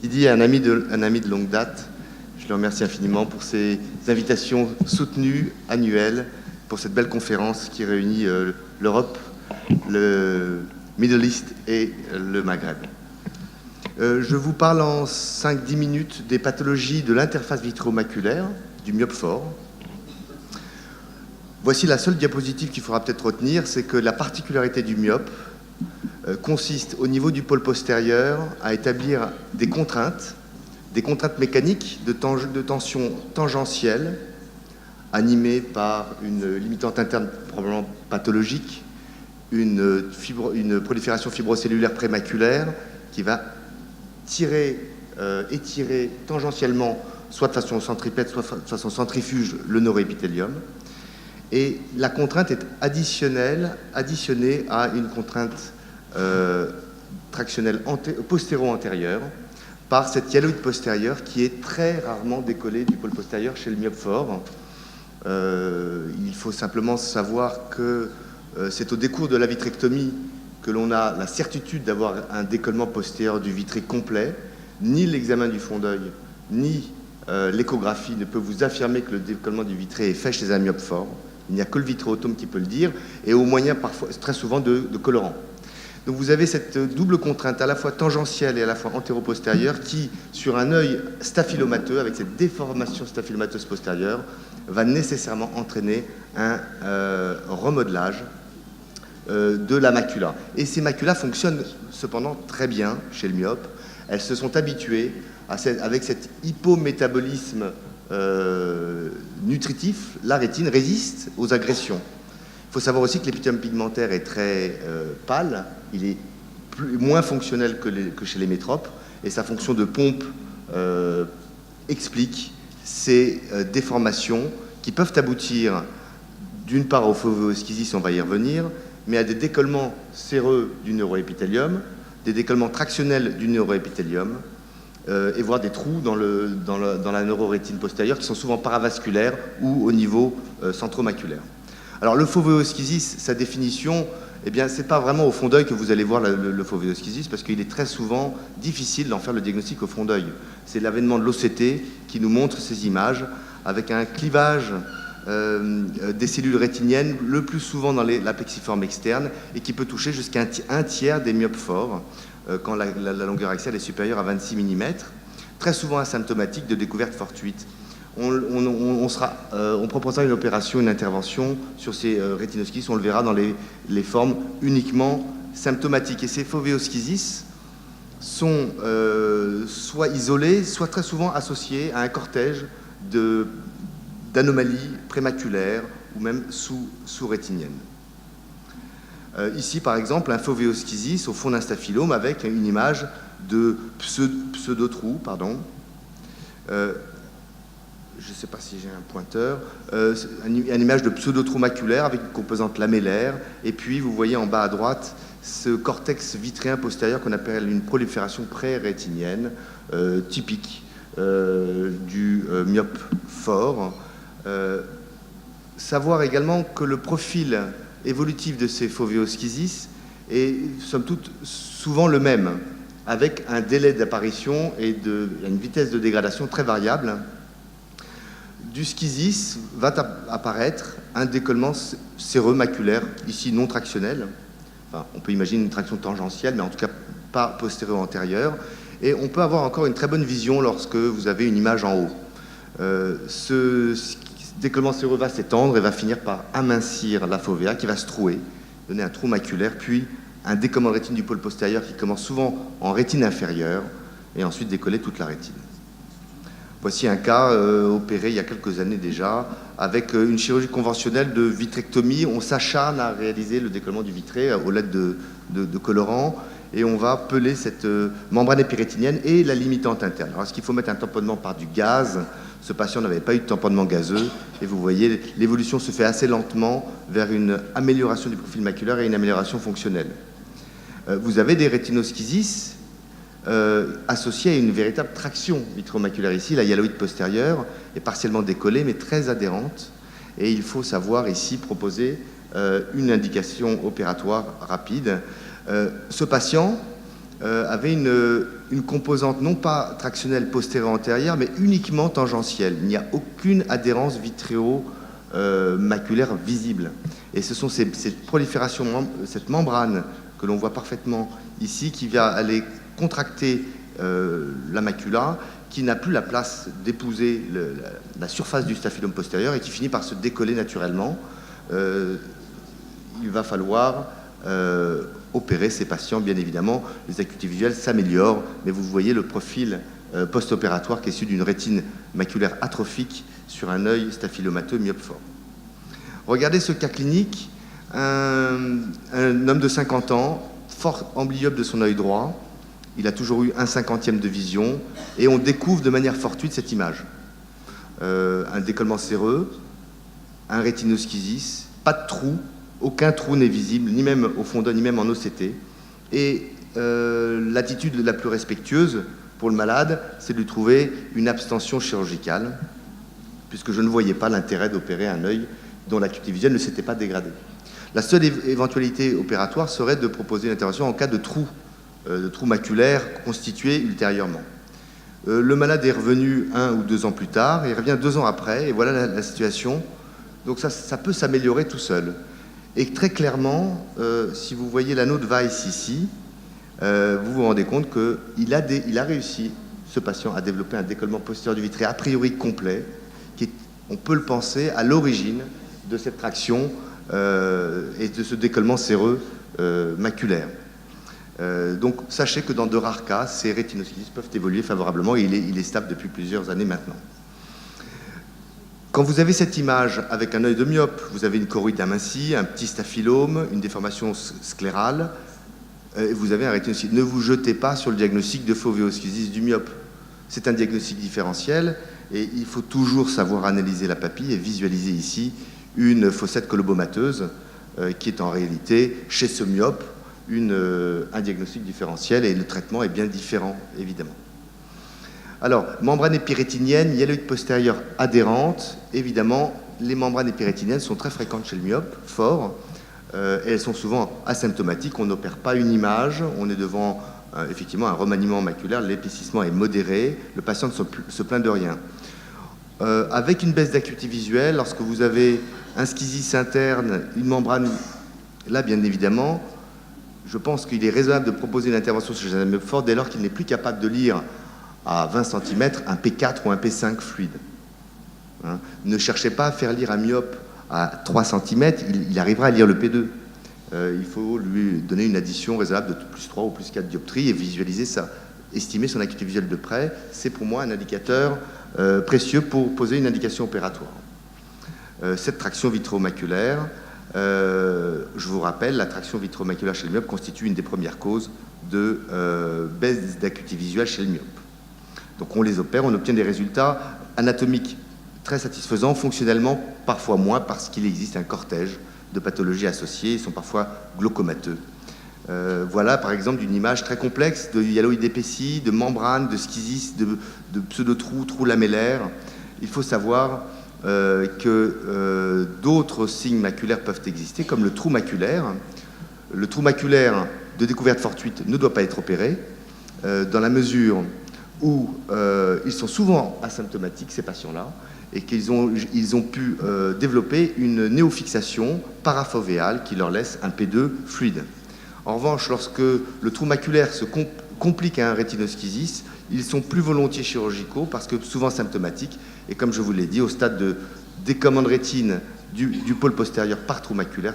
Didier est un ami de longue date. Je le remercie infiniment pour ses invitations soutenues, annuelles, pour cette belle conférence qui réunit l'Europe, le Middle East et le Maghreb. Je vous parle en 5-10 minutes des pathologies de l'interface vitromaculaire, du myope fort. Voici la seule diapositive qu'il faudra peut-être retenir, c'est que la particularité du myope consiste au niveau du pôle postérieur à établir des contraintes mécaniques de tension tangentielle animées par une limitante interne probablement pathologique, une prolifération fibrocellulaire prémaculaire qui va étirer tangentiellement, soit de façon centripète, soit de façon centrifuge, le neuroépithélium. Et la contrainte est additionnée à une contrainte tractionnelle postéro-antérieure par cette hyaloïde postérieure qui est très rarement décollée du pôle postérieur chez le myope fort. Il faut simplement savoir que c'est au décours de la vitrectomie que l'on a la certitude d'avoir un décollement postérieur du vitré complet. Ni l'examen du fond d'œil, ni l'échographie ne peut vous affirmer que le décollement du vitré est fait chez un myope fort. Il n'y a que le vitréotome qui peut le dire, et au moyen, parfois, très souvent, de colorants. Donc vous avez cette double contrainte, à la fois tangentielle et à la fois antéro-postérieure, qui, sur un œil staphylomateux, avec cette déformation staphylomateuse postérieure, va nécessairement entraîner un remodelage de la macula. Et ces maculas fonctionnent cependant très bien chez le myope. Elles se sont habituées avec cet hypométabolisme nutritif. La rétine résiste aux agressions. Il faut savoir aussi que l'épithélium pigmentaire est très pâle, il est moins fonctionnel que chez les métropes, et sa fonction de pompe explique ces déformations qui peuvent aboutir d'une part au fovéoschisis, on va y revenir, mais à des décollements séreux du neuroépithélium, des décollements tractionnels du neuroépithélium, et voire des trous dans la neurorétine postérieure qui sont souvent paravasculaires ou au niveau centromaculaire. Alors le fovéoschisis, sa définition, eh bien, c'est pas vraiment au fond d'œil que vous allez voir le fovéoschisis, parce qu'il est très souvent difficile d'en faire le diagnostic au fond d'œil. C'est l'avènement de l'OCT qui nous montre ces images, avec un clivage des cellules rétiniennes, le plus souvent dans la plexiforme externe, et qui peut toucher jusqu'à un tiers des myopes forts, quand la longueur axiale est supérieure à 26 mm, très souvent asymptomatique de découverte fortuite. On proposera une opération, une intervention sur ces rétinoschisis, on le verra dans les formes uniquement symptomatiques. Et ces fovéoschisis sont soit isolés, soit très souvent associés à un cortège d'anomalies prémaculaires ou même sous-rétiniennes. Ici, par exemple, un fovéoschisis au fond d'un staphylome avec une image de pseudotrou, je ne sais pas si j'ai un pointeur, une image de pseudotrou maculaire avec une composante lamellaire, et puis vous voyez en bas à droite ce cortex vitréen postérieur qu'on appelle une prolifération pré-rétinienne typique du myope fort. Savoir également que le profil évolutif de ces fovéoschisis est somme toute souvent le même, avec un délai d'apparition et une vitesse de dégradation très variable. Du schisis va apparaître un décollement séreux maculaire, ici non tractionnel. Enfin, on peut imaginer une traction tangentielle, mais en tout cas pas postério-antérieure. Et on peut avoir encore une très bonne vision lorsque vous avez une image en haut. Ce décollement séreux va s'étendre et va finir par amincir la fovea qui va se trouer, donner un trou maculaire, puis un décollement de rétine du pôle postérieur qui commence souvent en rétine inférieure et ensuite décoller toute la rétine. Voici un cas opéré il y a quelques années déjà, avec une chirurgie conventionnelle de vitrectomie. On s'acharne à réaliser le décollement du vitré aux l'aide de colorants, et on va peler cette membrane épirétinienne et la limitante interne. Alors, est-ce qu'il faut mettre un tamponnement par du gaz? Ce patient n'avait pas eu de tamponnement gazeux, et vous voyez, l'évolution se fait assez lentement vers une amélioration du profil maculaire et une amélioration fonctionnelle. Vous avez des rétinoschisis associée à une véritable traction vitromaculaire. Ici, la hyaloïde postérieure est partiellement décollée, mais très adhérente. Et il faut savoir ici proposer une indication opératoire rapide. Ce patient avait une composante non pas tractionnelle postérieure-antérieure, mais uniquement tangentielle. Il n'y a aucune adhérence vitréo-maculaire visible. Et ce sont cette prolifération, cette membrane que l'on voit parfaitement ici, qui va aller contracter la macula, qui n'a plus la place d'épouser la surface du staphylum postérieur et qui finit par se décoller naturellement. Il va falloir opérer ces patients, bien évidemment. Les acuités visuelles s'améliorent, mais vous voyez le profil post-opératoire qui est issu d'une rétine maculaire atrophique sur un œil staphylomateux myophobe. Regardez ce cas clinique, un homme de 50 ans, fort amblyope de son œil droit. Il a toujours eu 1/50e de vision, et on découvre de manière fortuite cette image. Un décollement séreux, un rétinoschisis, pas de trou, aucun trou n'est visible, ni même au fond d'œil, ni même en OCT. Et l'attitude la plus respectueuse pour le malade, c'est de lui trouver une abstention chirurgicale, puisque je ne voyais pas l'intérêt d'opérer un œil dont l'acuité visuelle ne s'était pas dégradée. La seule éventualité opératoire serait de proposer une intervention en cas de trou maculaire constitué ultérieurement. Le malade est revenu 1 ou 2 ans plus tard, il revient 2 ans après, et voilà la situation. Donc ça peut s'améliorer tout seul. Et très clairement, si vous voyez l'anneau de Weiss ici, vous vous rendez compte qu'il a réussi, ce patient, à développer un décollement postérieur du vitré a priori complet, qui est, on peut le penser, à l'origine de cette traction et de ce décollement séreux maculaire. Donc sachez que dans de rares cas, ces rétinoschisis peuvent évoluer favorablement et il est stable depuis plusieurs années maintenant. Quand vous avez cette image avec un œil de myope, vous avez une choroïde amincie, un petit staphylome, une déformation sclérale, et vous avez un rétinoschisis. Ne vous jetez pas sur le diagnostic de fovéoschisis du myope. C'est un diagnostic différentiel et il faut toujours savoir analyser la papille et visualiser ici une fossette colobomateuse qui est en réalité, chez ce myope, un diagnostic différentiel, et le traitement est bien différent, évidemment. Alors, membrane épirétinienne, hyaloïde postérieure adhérente. Évidemment, les membranes épirétiniennes sont très fréquentes chez le myope, fort, et elles sont souvent asymptomatiques. On n'opère pas une image, on est devant effectivement un remaniement maculaire, l'épaississement est modéré, le patient ne se plaint de rien. Avec une baisse d'acuité visuelle, lorsque vous avez un schisis interne, une membrane, là bien évidemment, je pense qu'il est raisonnable de proposer une intervention chez un myope fort dès lors qu'il n'est plus capable de lire à 20 cm un P4 ou un P5 fluide. Hein, ne cherchez pas à faire lire un myope à 3 cm, il arrivera à lire le P2. Il faut lui donner une addition raisonnable de plus 3 ou plus 4 dioptries et visualiser ça. Estimer son acuité visuelle de près, c'est pour moi un indicateur précieux pour poser une indication opératoire. Cette traction vitromaculaire, je vous rappelle, la traction vitromaculaire chez le myope constitue une des premières causes de baisse d'acuité visuelle chez le myope. Donc on les opère, on obtient des résultats anatomiques très satisfaisants, fonctionnellement parfois moins, parce qu'il existe un cortège de pathologies associées, ils sont parfois glaucomateux. Voilà par exemple une image très complexe de hyaloïde épaissi, de membrane, de schisis, de pseudo-trous, trous lamellaires. Il faut savoir que d'autres signes maculaires peuvent exister, comme le trou maculaire. Le trou maculaire de découverte fortuite ne doit pas être opéré, dans la mesure où ils sont souvent asymptomatiques, ces patients-là, et qu'ils ont pu développer une néofixation parafovéale qui leur laisse un P2 fluide. En revanche, lorsque le trou maculaire se complique à un rétinoschisis, ils sont plus volontiers chirurgicaux parce que souvent symptomatiques, et comme je vous l'ai dit, au stade de décollement de rétine du pôle postérieur par trou maculaire,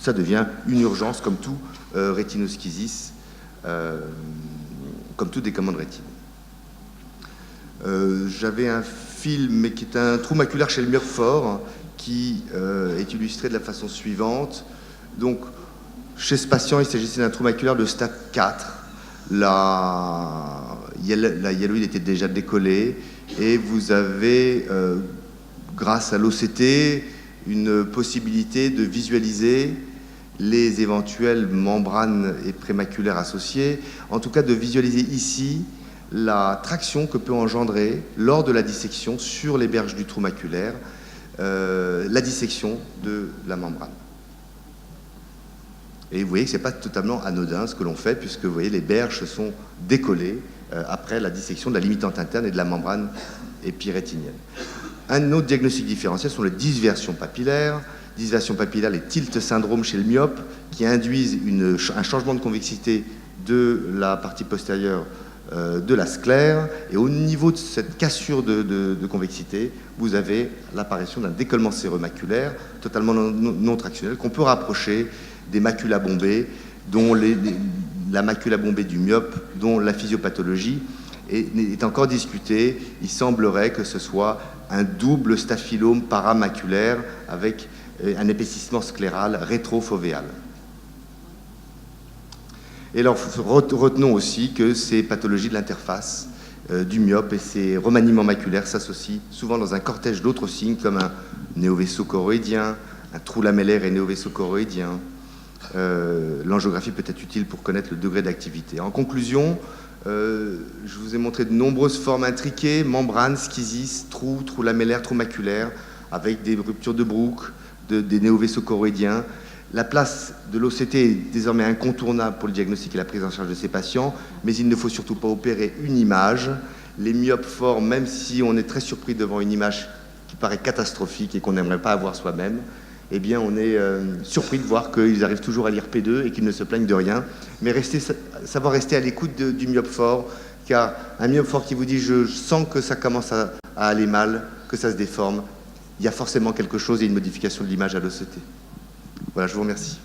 ça devient une urgence comme tout rétinoschisis, comme tout décollement de rétine. J'avais un film qui est un trou maculaire chez le myope fort qui est illustré de la façon suivante. Donc, chez ce patient, il s'agissait d'un trou maculaire de stade 4. La hyaloïde était déjà décollée et vous avez, grâce à l'OCT, une possibilité de visualiser les éventuelles membranes et prémaculaires associées, en tout cas de visualiser ici la traction que peut engendrer lors de la dissection sur les berges du trou maculaire, la dissection de la membrane. Et vous voyez que ce n'est pas totalement anodin ce que l'on fait, puisque vous voyez, les berges sont décollées après la dissection de la limitante interne et de la membrane épirétinienne. Un autre diagnostic différentiel sont les disversions papillaires. Disversions papillaires, les tilt syndromes chez le myope, qui induisent un changement de convexité de la partie postérieure de la sclère. Et au niveau de cette cassure de convexité, vous avez l'apparition d'un décollement séromaculaire totalement non tractionnel qu'on peut rapprocher des maculas bombées, dont la macula bombée du myope, dont la physiopathologie est encore discutée. Il semblerait que ce soit un double staphylome paramaculaire avec un épaississement scléral rétrofovéal. Et alors, retenons aussi que ces pathologies de l'interface du myope et ces remaniements maculaires s'associent souvent dans un cortège d'autres signes comme un néovaisseau choroïdien, un trou lamellaire et néovaisseau choroïdien. L'angiographie peut être utile pour connaître le degré d'activité. En conclusion, je vous ai montré de nombreuses formes intriquées, membranes, schisis, trous lamellaires, trous maculaires, avec des ruptures de Brooke, des néovaisseaux choroïdiens. La place de l'OCT est désormais incontournable pour le diagnostic et la prise en charge de ces patients, mais il ne faut surtout pas opérer une image. Les myopes forts, même si on est très surpris devant une image qui paraît catastrophique et qu'on n'aimerait pas avoir soi-même, eh bien on est surpris de voir qu'ils arrivent toujours à lire P2 et qu'ils ne se plaignent de rien. Mais savoir rester à l'écoute du myope fort, car un myope fort qui vous dit « je sens que ça commence à aller mal, que ça se déforme », il y a forcément quelque chose et une modification de l'image à l'OCT. Voilà, je vous remercie.